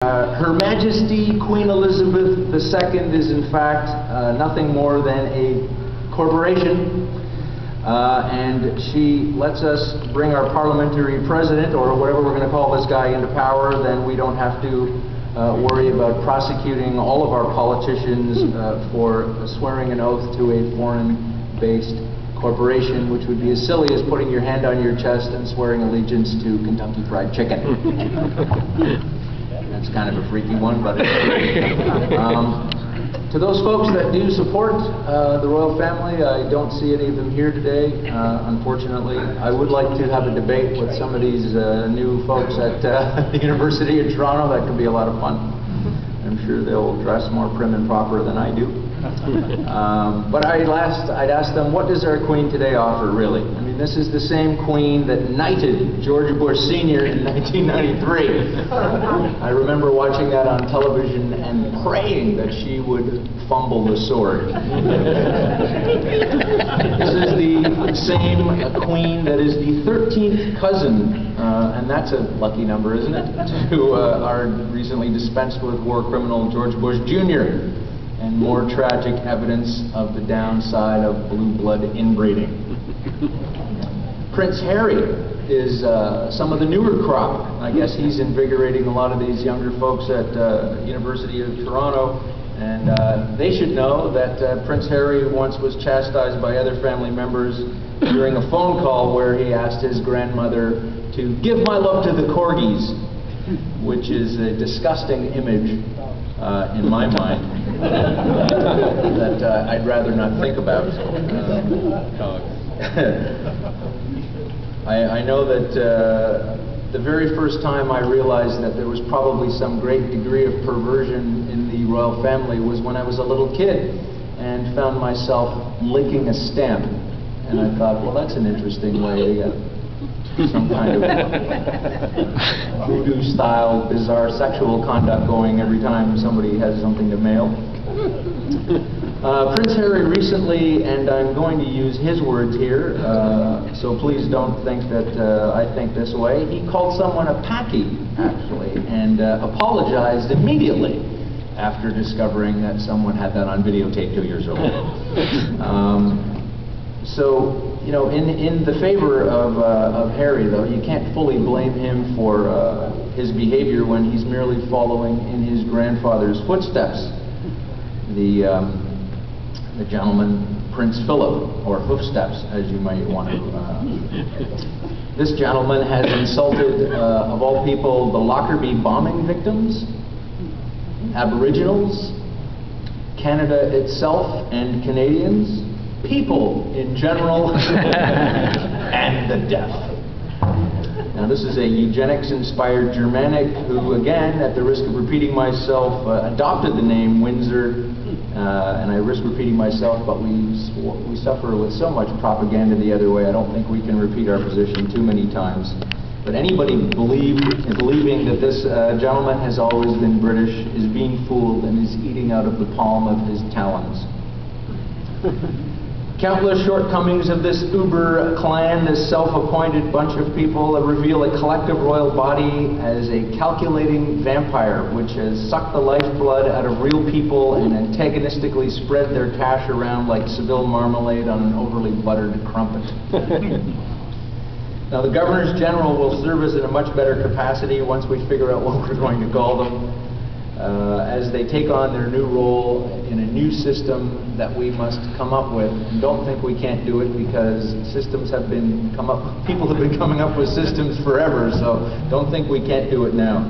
Her Majesty Queen Elizabeth II is in fact nothing more than a corporation, and she lets us bring our parliamentary president, or whatever we're going to call this guy, into power. Then we don't have to worry about prosecuting all of our politicians for swearing an oath to a foreign-based corporation, which would be as silly as putting your hand on your chest and swearing allegiance to Kentucky Fried Chicken. That's kind of a freaky one, but it's to those folks that do support the royal family, I don't see any of them here today, unfortunately. I would like to have a debate with some of these new folks at the University of Toronto. That could be a lot of fun. I'm sure they'll dress more prim and proper than I do. But I'd ask them, what does our Queen today offer, really? I mean, this is the same Queen that knighted George Bush Sr. in 1993. I remember watching that on television and praying that she would fumble the sword. This is the same Queen that is the 13th cousin, and that's a lucky number, isn't it, to our recently dispensed with war criminal George Bush Jr., and more tragic evidence of the downside of blue blood inbreeding. Prince Harry is some of the newer crop. I guess he's invigorating a lot of these younger folks at University of Toronto, and they should know that Prince Harry once was chastised by other family members during a phone call where he asked his grandmother to give my love to the corgis, which is a disgusting image in my mind that I'd rather not think about. I know that the very first time I realized that there was probably some great degree of perversion in the royal family was when I was a little kid and found myself licking a stamp. And I thought, well, that's an interesting way to get some kind of voodoo-style, bizarre sexual conduct going every time somebody has something to mail. Prince Harry recently, and I'm going to use his words here, so please don't think that I think this way, he called someone a packy, actually, and apologized immediately after discovering that someone had that on videotape 2 years old. So, you know, in the favor of Harry, though, you can't fully blame him for his behavior when he's merely following in his grandfather's footsteps. The gentleman, Prince Philip, or Hoofsteps, as you might want to. This gentleman has insulted, of all people, the Lockerbie bombing victims, Aboriginals, Canada itself and Canadians, people in general, and the deaf. Now, this is a eugenics-inspired Germanic who, again, at the risk of repeating myself, adopted the name Windsor, and I risk repeating myself, but we suffer with so much propaganda the other way, I don't think we can repeat our position too many times. But anybody believing that this gentleman has always been British is being fooled and is eating out of the palm of his talons. Countless shortcomings of this uber clan, this self-appointed bunch of people, reveal a collective royal body as a calculating vampire which has sucked the lifeblood out of real people and antagonistically spread their cash around like Seville marmalade on an overly buttered crumpet. Now, the Governors General will serve us in a much better capacity once we figure out what we're going to call them, as they take on their new role in a new system that we must come up with. And don't think we can't do it, because systems have been people have been coming up with systems forever, so don't think we can't do it now.